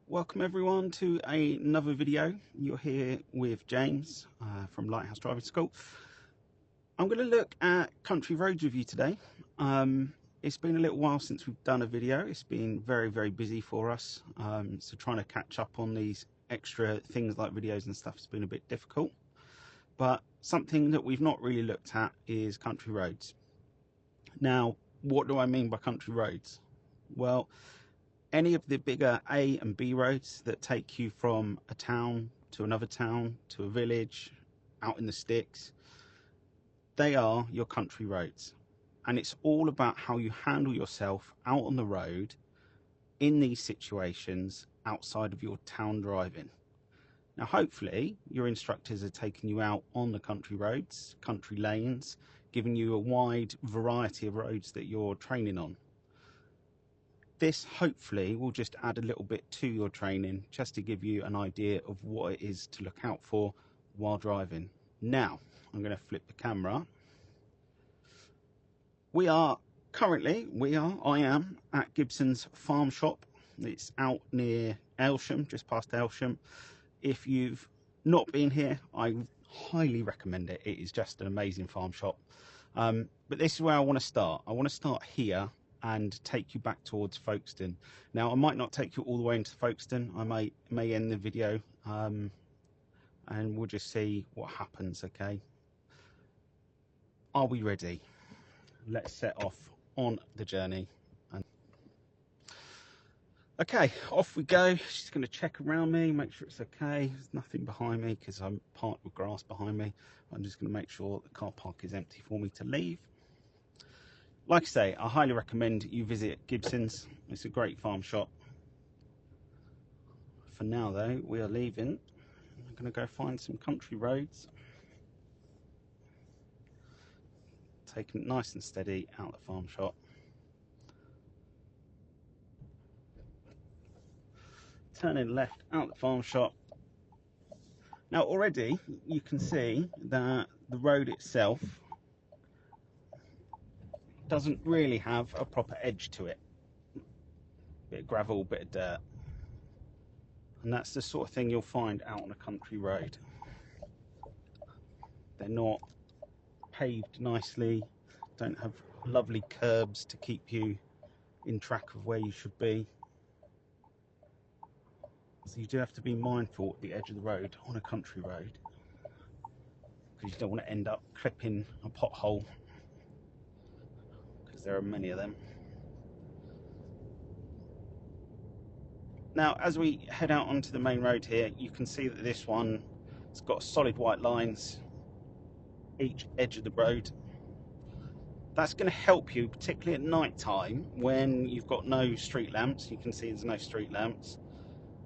Welcome everyone to another video. You're here with James from Lighthouse Driving School. I'm going to look at country roads with you today. It's been a little while since we've done a video. It's been very busy for us, so trying to catch up on these extra things like videos and stuff has been a bit difficult. But something that we've not really looked at is country roads. Now, what do I mean by country roads? Well, any of the bigger A and B roads that take you from a town to another town to a village out in the sticks, they are your country roads. And it's all about how you handle yourself out on the road in these situations outside of your town driving. Now, hopefully your instructors are taking you out on the country roads, country lanes, giving you a wide variety of roads that you're training on. This hopefully will just add a little bit to your training, just to give you an idea of what it is to look out for while driving. Now, I'm going to flip the camera. I am at Gibson's farm shop. It's out near Aylesham, just past Aylesham. If you've not been here, I highly recommend it. It is just an amazing farm shop. But this is where I want to start. I want to start here and take you back towards Folkestone. Now, I might not take you all the way into Folkestone. I may end the video and we'll just see what happens, okay? Are we ready? Let's set off on the journey. Okay, off we go. She's going to check around me, make sure it's okay. There's nothing behind me because I'm parked with grass behind me. I'm just going to make sure the car park is empty for me to leave. Like I say, I highly recommend you visit Gibson's. It's a great farm shop. For now though, we are leaving. I'm going to go find some country roads. Taking it nice and steady out the farm shop. Turning left out the farm shop. Now already you can see that the road itself doesn't really have a proper edge to it. Bit of gravel, bit of dirt. And that's the sort of thing you'll find out on a country road. They're not paved nicely, don't have lovely curbs to keep you in track of where you should be. So you do have to be mindful at the edge of the road on a country road, because you don't want to end up clipping a pothole, because there are many of them. Now, as we head out onto the main road here, you can see that this one, it's got solid white lines each edge of the road. That's going to help you, particularly at night time when you've got no street lamps. You can see there's no street lamps.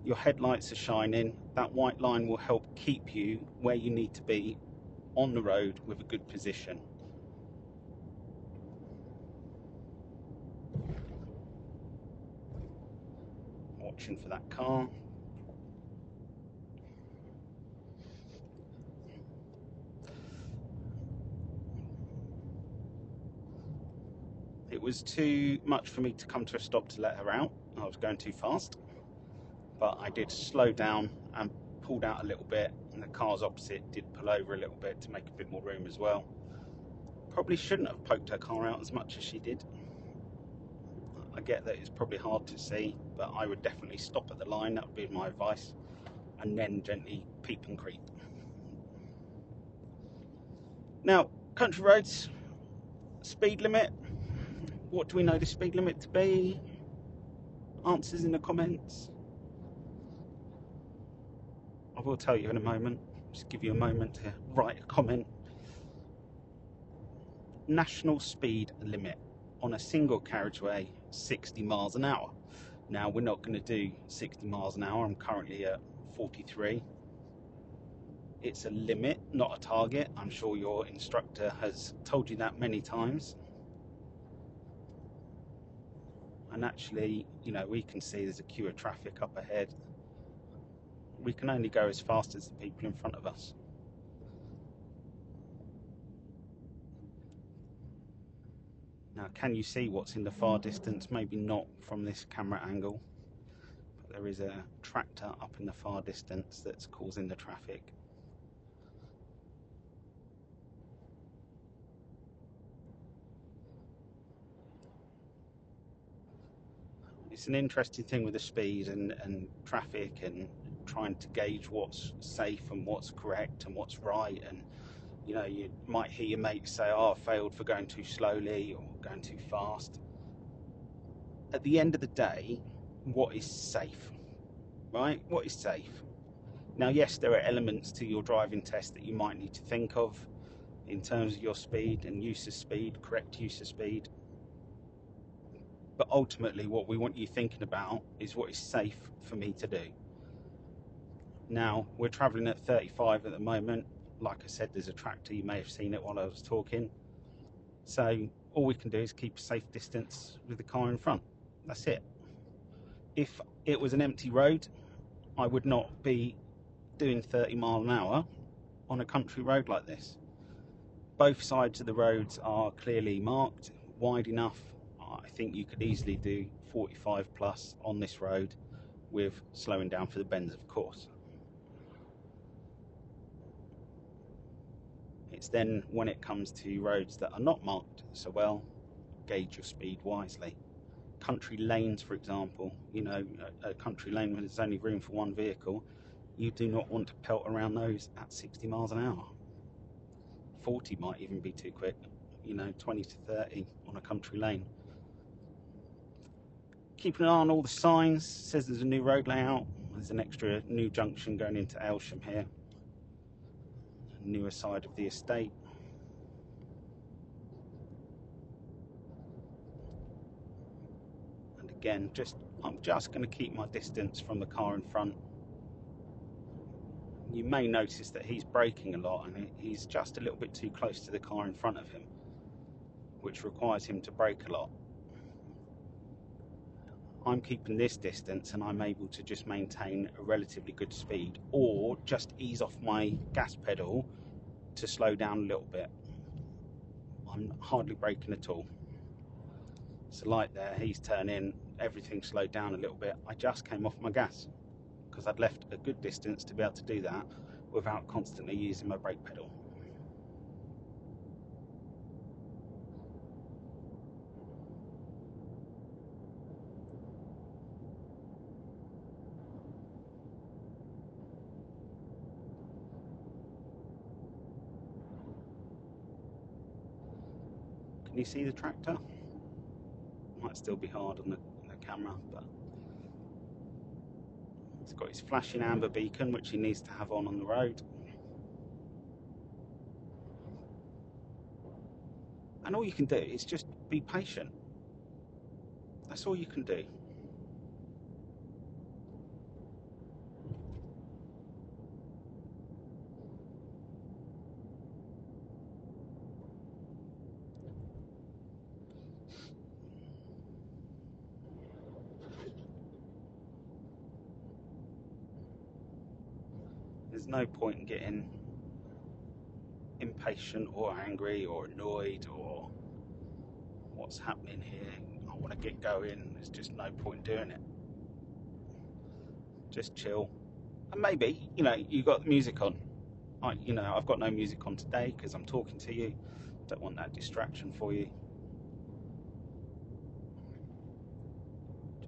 Your headlights are shining. That white line will help keep you where you need to be on the road with a good position. Watching for that car. It was too much for me to come to a stop to let her out. I was going too fast, but I did slow down and pulled out a little bit, and the cars opposite did pull over a little bit to make a bit more room as well. Probably shouldn't have poked her car out as much as she did. I get that it's probably hard to see, but I would definitely stop at the line. That would be my advice, and then gently peep and creep. Now, country roads, speed limit. What do we know the speed limit to be? Answers in the comments. I will tell you in a moment. Just give you a moment to write a comment. National speed limit on a single carriageway, 60 miles an hour. Now, we're not going to do 60 miles an hour. I'm currently at 43. It's a limit, not a target. I'm sure your instructor has told you that many times. And actually, you know, we can see there's a queue of traffic up ahead. We can only go as fast as the people in front of us. Now, can you see what's in the far distance? Maybe not from this camera angle, but there is a tractor up in the far distance that's causing the traffic. It's an interesting thing with the speed and traffic and trying to gauge what's safe and what's correct and what's right. And you know, you might hear your mates say, "Oh, I failed for going too slowly or going too fast." At the end of the day, what is safe, right? What is safe? Now, yes, there are elements to your driving test that you might need to think of in terms of your speed and use of speed, correct use of speed. But ultimately, what we want you thinking about is what is safe for me to do. Now, we're traveling at 35 at the moment. Like I said, there's a tractor. You may have seen it while I was talking. So all we can do is keep a safe distance with the car in front. That's it. If it was an empty road, I would not be doing 30 mile an hour on a country road like this. Both sides of the roads are clearly marked, wide enough. I think you could easily do 45 plus on this road with slowing down for the bends, of course. It's then when it comes to roads that are not marked so well, gauge your speed wisely. Country lanes, for example, you know, a country lane when there's only room for one vehicle, you do not want to pelt around those at 60 miles an hour. 40 might even be too quick, you know, 20 to 30 on a country lane. Keep an eye on all the signs. It says there's a new road layout. There's an extra new junction going into Aylesham here. A newer side of the estate. And again, I'm just going to keep my distance from the car in front. You may notice that he's braking a lot and he's just a little bit too close to the car in front of him, which requires him to brake a lot. I'm keeping this distance and I'm able to just maintain a relatively good speed, or just ease off my gas pedal to slow down a little bit. I'm hardly braking at all. It's a light there, he's turning, everything slowed down a little bit. I just came off my gas because I'd left a good distance to be able to do that without constantly using my brake pedal. Can you see the tractor? Might still be hard on the camera, but it's got his flashing amber beacon, which he needs to have on the road. And all you can do is just be patient. That's all you can do. There's no point in getting impatient or angry or annoyed or what's happening here. I want to get going. There's just no point doing it. Just chill. And maybe, you know, you got the music on. I've got no music on today because I'm talking to you. Don't want that distraction for you.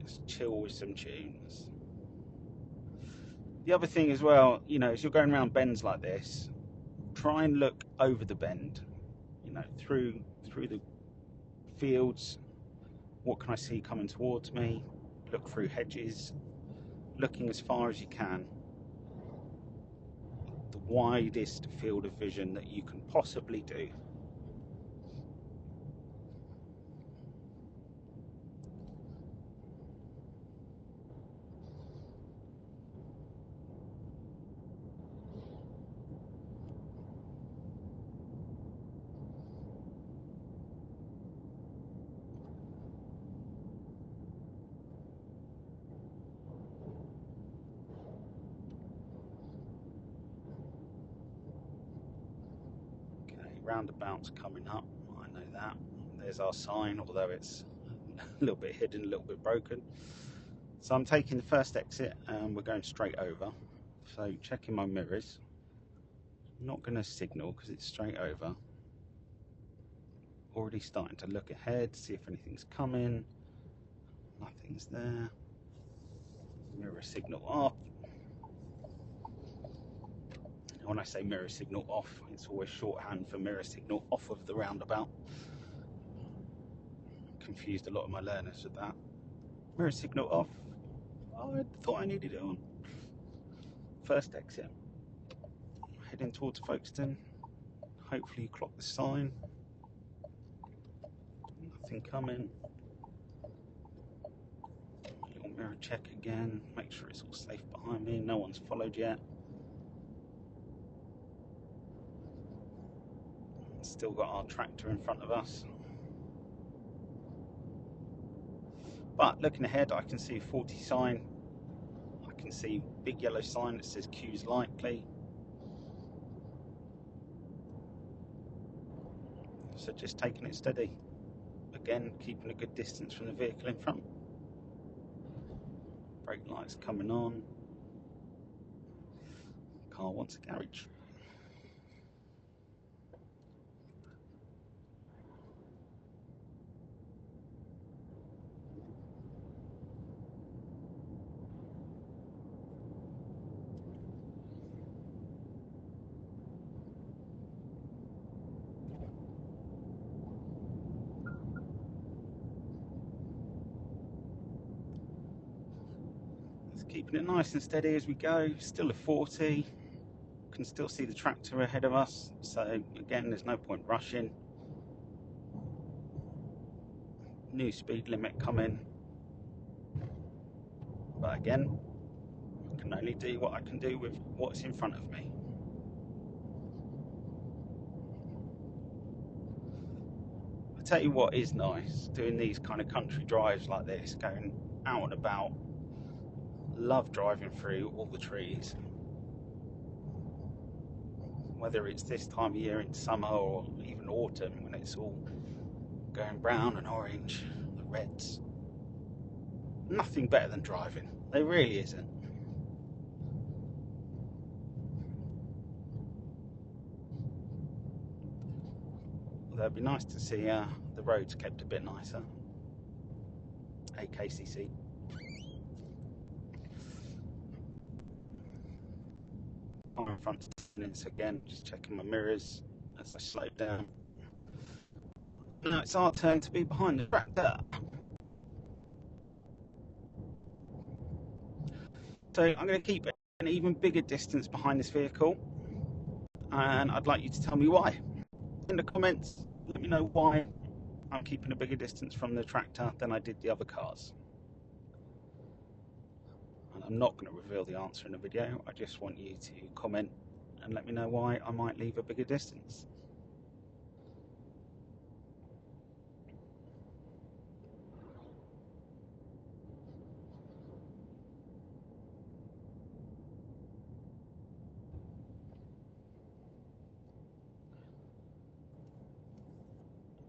Just chill with some tunes. The other thing as well, you know, as you're going around bends like this, try and look over the bend, you know, through the fields. What can I see coming towards me? Look through hedges, looking as far as you can. The widest field of vision that you can possibly do. Roundabout's coming up, I know that. There's our sign, although it's a little bit hidden, a little bit broken. So I'm taking the first exit and we're going straight over. So checking my mirrors. I'm not going to signal because it's straight over. Already starting to look ahead, see if anything's coming. Nothing's there. Mirror signal off. When I say mirror signal off, it's always shorthand for mirror signal off of the roundabout. Confused a lot of my learners with that. Mirror signal off. Oh, I thought I needed it on. First exit. Heading towards Folkestone. Hopefully you clock the sign. Nothing coming. Little mirror check again. Make sure it's all safe behind me. No one's followed yet. Still got our tractor in front of us. But looking ahead, I can see a 40 sign. I can see a big yellow sign that says queues likely. So just taking it steady. Again, keeping a good distance from the vehicle in front. Brake lights coming on. Car wants a garage. Keeping it nice and steady as we go. Still a 40. Can still see the tractor ahead of us. So again, there's no point rushing. New speed limit coming. But again, I can only do what I can do with what's in front of me. I tell you what is nice, doing these kind of country drives like this, going out and about. Love driving through all the trees. Whether it's this time of year in summer or even autumn when it's all going brown and orange, the reds. Nothing better than driving. There really isn't. Although it'd be nice to see the roads kept a bit nicer. AKCC. In front of again, just checking my mirrors as I slow down. Now it's our turn to be behind the tractor. So I'm going to keep an even bigger distance behind this vehicle, and I'd like you to tell me why. In the comments, let me know why I'm keeping a bigger distance from the tractor than I did the other cars. And I'm not going to reveal the answer in the video. I just want you to comment and let me know why I might leave a bigger distance.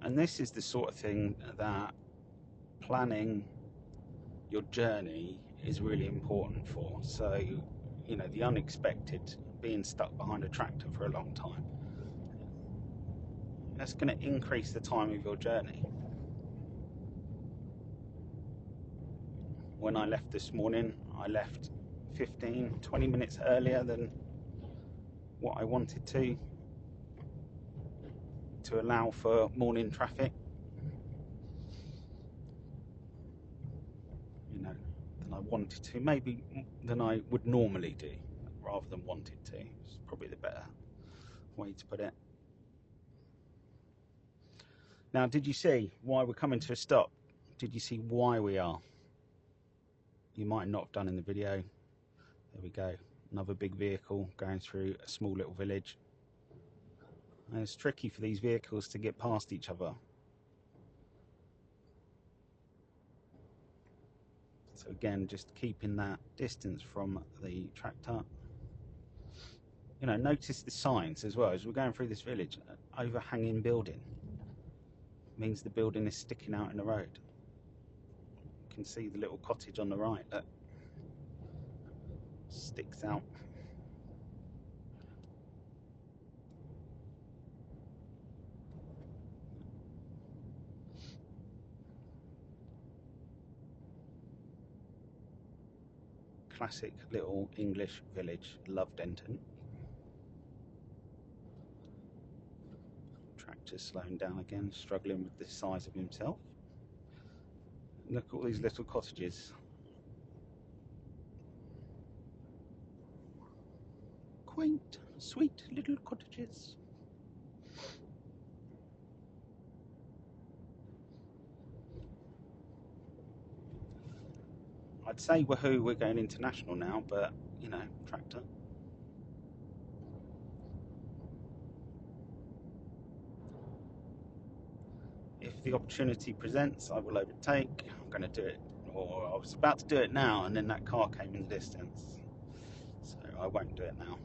And this is the sort of thing that planning your journey is really important for. So, you know, the unexpected, being stuck behind a tractor for a long time, that's going to increase the time of your journey. When I left this morning, I left 15-20 minutes earlier than what I wanted to allow for morning traffic, you know, than I wanted to, maybe than I would normally do, rather than wanted to. It's probably the better way to put it. Now, did you see why we're coming to a stop? Did you see why we are? You might not have done in the video. There we go, another big vehicle going through a small little village. And it's tricky for these vehicles to get past each other. So again, just keeping that distance from the tractor. You know, notice the signs as well as we're going through this village. Overhanging building means the building is sticking out in the road. You can see the little cottage on the right that sticks out. Classic little English village, Love Denton. Tractor's slowing down again, struggling with the size of himself. Look at all these little cottages. Quaint, sweet little cottages. I'd say woohoo, we're going international now, but you know, tractor. If the opportunity presents, I will overtake. I'm going to do it, or I was about to do it now, and then that car came in the distance, so I won't do it now.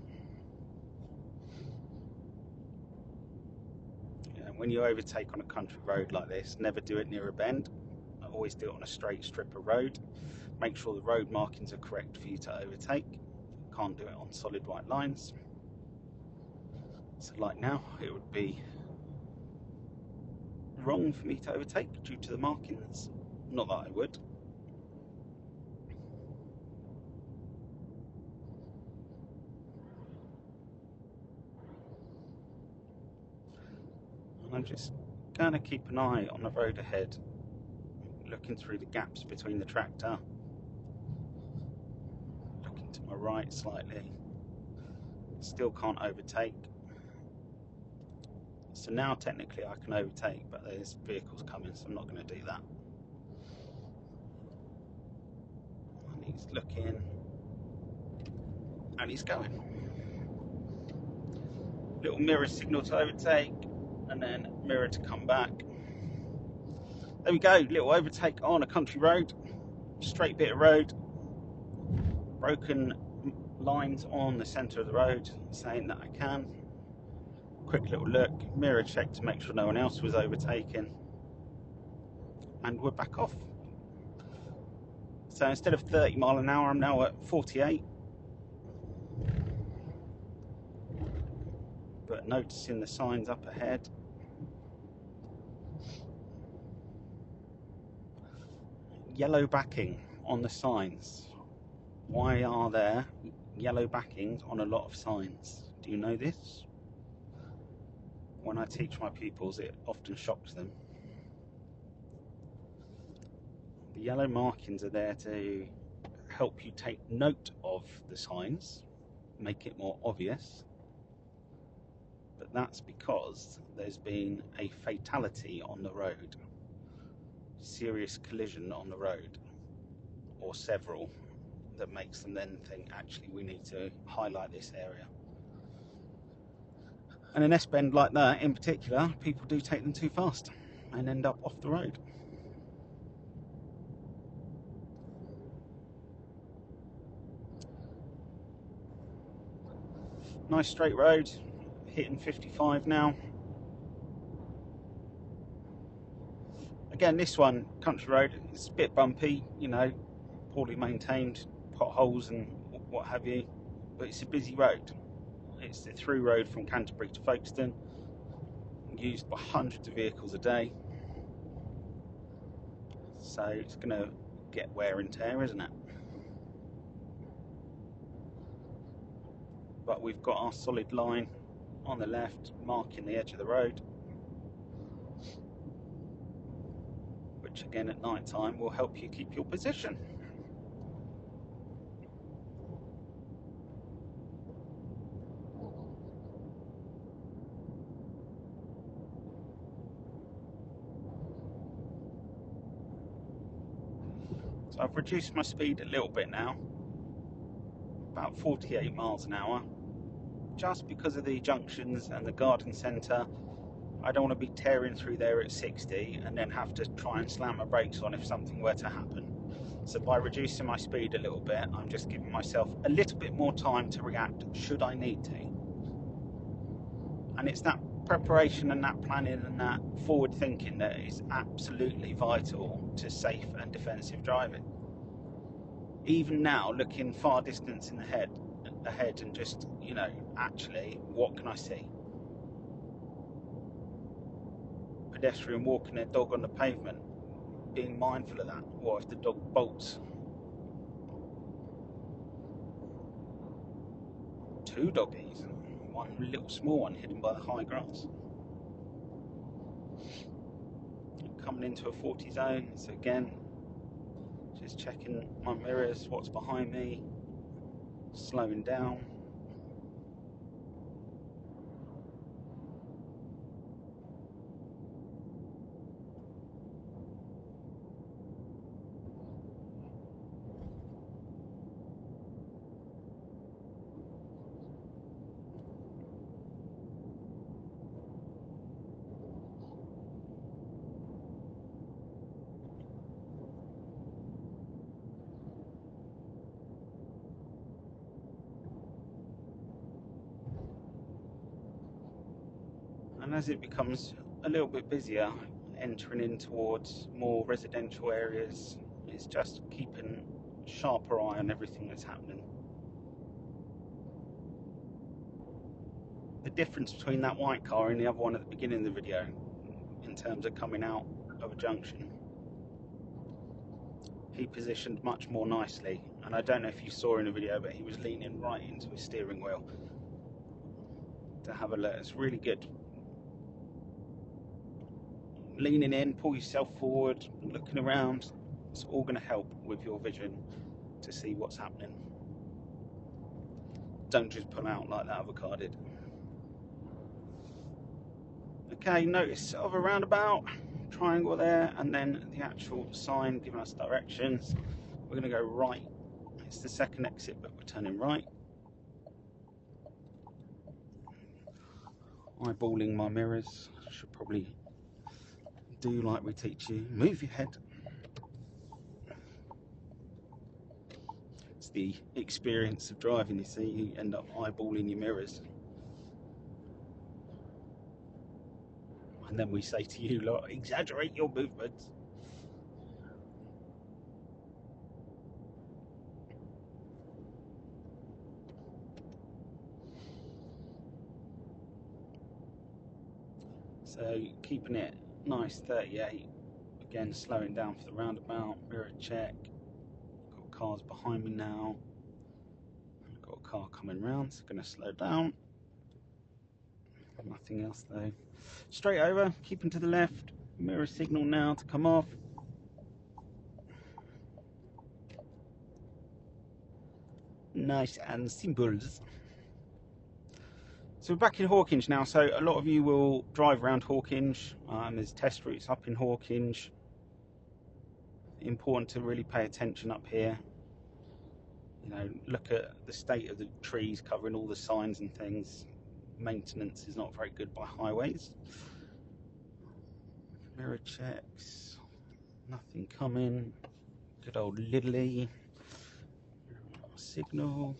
When you overtake on a country road like this, never do it near a bend. I always do it on a straight strip of road. Make sure the road markings are correct for you to overtake. Can't do it on solid white lines. So like now, it would be wrong for me to overtake due to the markings. Not that I would. And I'm just going to keep an eye on the road ahead, looking through the gaps between the tractor, looking to my right slightly. Still can't overtake. So now technically I can overtake, but there's vehicles coming, so I'm not going to do that. And he's looking, and he's going. Little mirror signal to overtake, and then mirror to come back. There we go, little overtake on a country road, straight bit of road, broken lines on the centre of the road, saying that I can. Quick little look, mirror check to make sure no one else was overtaken, and we're back off. So instead of 30 mile an hour, I'm now at 48. But noticing the signs up ahead. Yellow backing on the signs. Why are there yellow backings on a lot of signs? Do you know this? When I teach my pupils, it often shocks them. The yellow markings are there to help you take note of the signs, make it more obvious. But that's because there's been a fatality on the road, serious collision on the road, or several, that makes them then think, actually, we need to highlight this area. And an S-bend like that in particular, people do take them too fast and end up off the road. Nice straight road, hitting 55 now. Again, this one, country road, it's a bit bumpy, you know, poorly maintained, potholes and what have you, but it's a busy road. It's the through road from Canterbury to Folkestone, used by hundreds of vehicles a day. So it's going to get wear and tear, isn't it? But we've got our solid line on the left, marking the edge of the road, which again at night time will help you keep your position. So I've reduced my speed a little bit now, about 48 miles an hour, just because of the junctions and the garden centre. I don't want to be tearing through there at 60 and then have to try and slam my brakes on if something were to happen. So by reducing my speed a little bit, I'm just giving myself a little bit more time to react should I need to. And it's that preparation and that planning and that forward thinking that is absolutely vital to safe and defensive driving. Even now, looking far distance in the ahead and just, you know, actually, what can I see? Pedestrian walking their dog on the pavement, being mindful of that. What if the dog bolts? Two doggies, one little small one hidden by the high grass. Coming into a 40 zone, so again, just checking my mirrors, what's behind me, slowing down. And as it becomes a little bit busier, entering in towards more residential areas, it's just keeping a sharper eye on everything that's happening. The difference between that white car and the other one at the beginning of the video, in terms of coming out of a junction, he positioned much more nicely, and I don't know if you saw in the video, but he was leaning right into his steering wheel to have a look. It's really good. Leaning in, pull yourself forward, looking around, it's all going to help with your vision to see what's happening. Don't just pull out like that other car did. Okay, notice of a roundabout, triangle there, and then the actual sign giving us directions. We're going to go right. It's the second exit, but we're turning right. Eyeballing my mirrors. Should probably do like we teach you. Move your head. It's the experience of driving, you see. You end up eyeballing your mirrors. And then we say to you, look, exaggerate your movements. So keeping it nice, 38. Again, slowing down for the roundabout. Mirror check. Got cars behind me now. I've got a car coming round, so going to slow down. Nothing else though. Straight over, keeping to the left. Mirror signal now to come off. Nice and simple. So we're back in Hawkinge now, so a lot of you will drive around Hawkinge. There's test routes up in Hawkinge. Important to really pay attention up here. You know, look at the state of the trees covering all the signs and things. Maintenance is not very good by highways. Mirror checks. Nothing coming. Good old Lidley. Signal.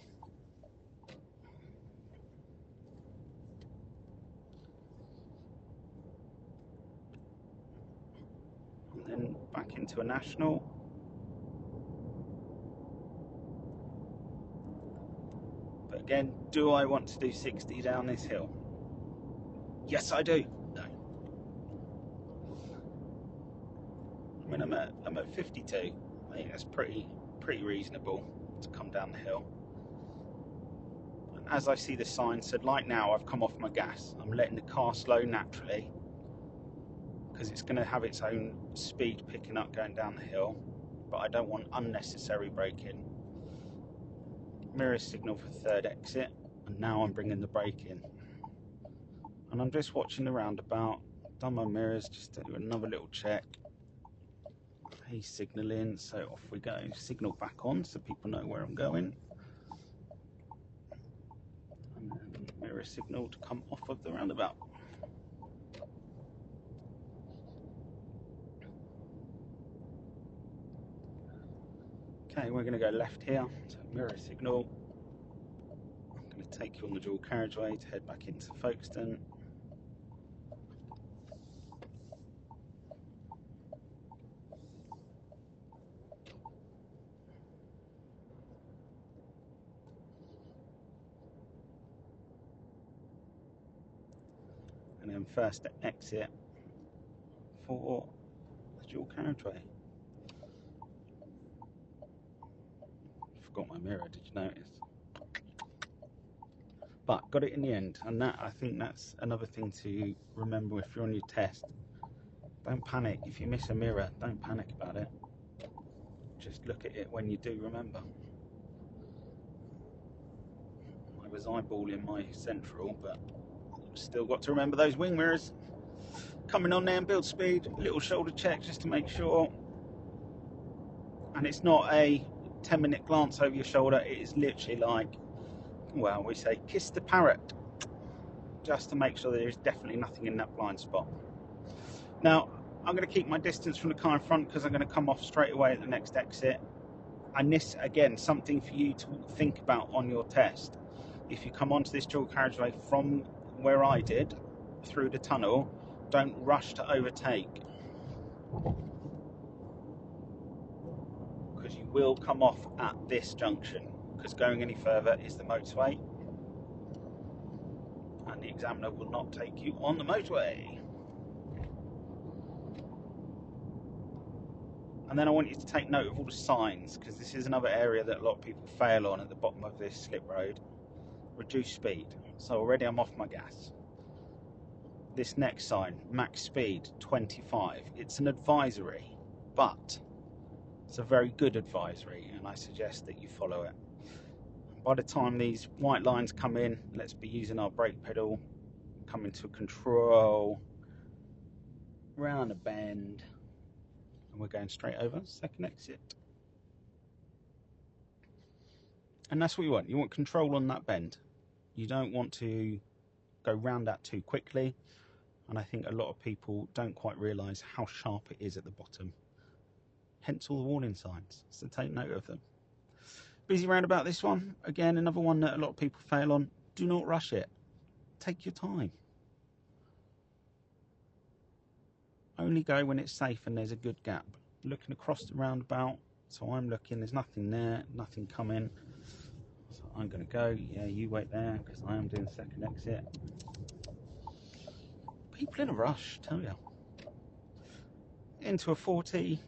And then back into a national. But again, do I want to do 60 down this hill? Yes, I do. No. I mean, I'm at 52. I think that's pretty reasonable to come down the hill. And as I see the sign said, like now, I've come off my gas. I'm letting the car slow naturally because it's going to have its own speed picking up going down the hill. But I don't want unnecessary braking. Mirror signal for third exit, and now I'm bringing the brake in. And I'm just watching the roundabout. Done my mirrors, just to do another little check. He's signalling, so off we go. Signal back on so people know where I'm going. And then mirror signal to come off of the roundabout. Okay, we're going to go left here. So mirror signal. I'm going to take you on the dual carriageway to head back into Folkestone. first exit for the dual carriageway. Forgot my mirror, did you notice? But got it in the end, and that, I think that's another thing to remember if you're on your test. Don't panic if you miss a mirror. Don't panic about it. Just look at it when you do remember. I was eyeballing my central, but still got to remember those wing mirrors. Coming on there and build speed, little shoulder check just to make sure. And it's not a 10-minute glance over your shoulder, it is literally like, well, we say kiss the parrot, just to make sure there is definitely nothing in that blind spot. Now, I'm going to keep my distance from the car in front because I'm going to come off straight away at the next exit. And this, again, something for you to think about on your test. If you come onto this dual carriageway from where I did, through the tunnel, don't rush to overtake. Because you will come off at this junction, because going any further is the motorway. And the examiner will not take you on the motorway. And then I want you to take note of all the signs, because this is another area that a lot of people fail on at the bottom of this slip road. Reduce speed. So already I'm off my gas. This next sign, max speed 25. It's an advisory, but it's a very good advisory, and I suggest that you follow it. By the time these white lines come in, let's be using our brake pedal, come into control, round a bend, and we're going straight over, second exit. And that's what you want. You want control on that bend. You don't want to go round that too quickly. And I think a lot of people don't quite realise how sharp it is at the bottom. Hence all the warning signs, so take note of them. Busy roundabout, this one. Again, another one that a lot of people fail on. Do not rush it. Take your time. Only go when it's safe and there's a good gap. Looking across the roundabout, so I'm looking, there's nothing there, nothing coming. So I'm going to go, yeah, you wait there, because I am doing the second exit. People in a rush, tell you. Into a 40,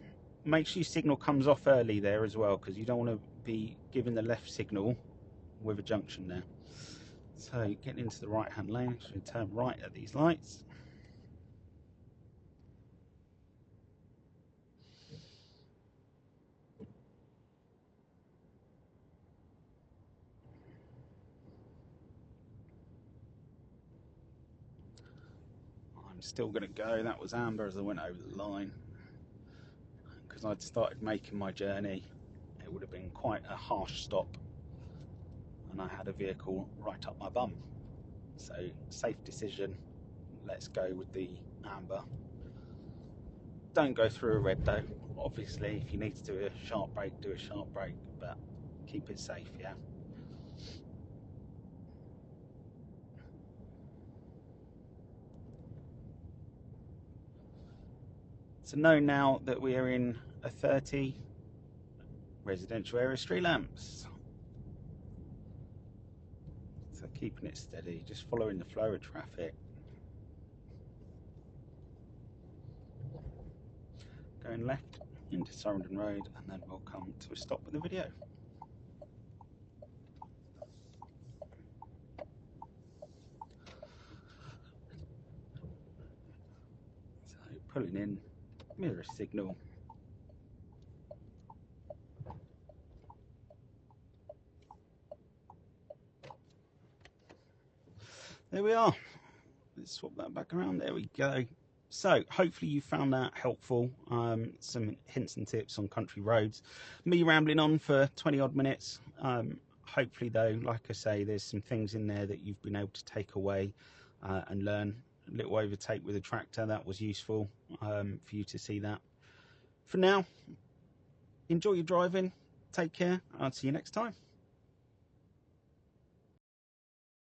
make sure your signal comes off early there as well, because you don't want to be giving the left signal with a junction there. So get into the right hand lane, so we turn right at these lights. I'm still going to go. That was amber as I went over the line, because I'd started making my journey. It would have been quite a harsh stop, and I had a vehicle right up my bum. So safe decision, let's go with the amber. Don't go through a red though. Obviously if you need to do a sharp brake, do a sharp brake, but keep it safe, yeah. So know now that we are in a 30 residential area, street lamps. So keeping it steady, just following the flow of traffic. Going left into Surrendon Road, and then we'll come to a stop with the video. So pulling in, mirror signal. There we are. Let's swap that back around. There we go. So hopefully you found that helpful. Some hints and tips on country roads. Me rambling on for 20 odd minutes. Hopefully though, like I say, there's some things in there that you've been able to take away and learn. A little overtake with a tractor, that was useful for you to see that. For now, enjoy your driving. Take care. I'll see you next time.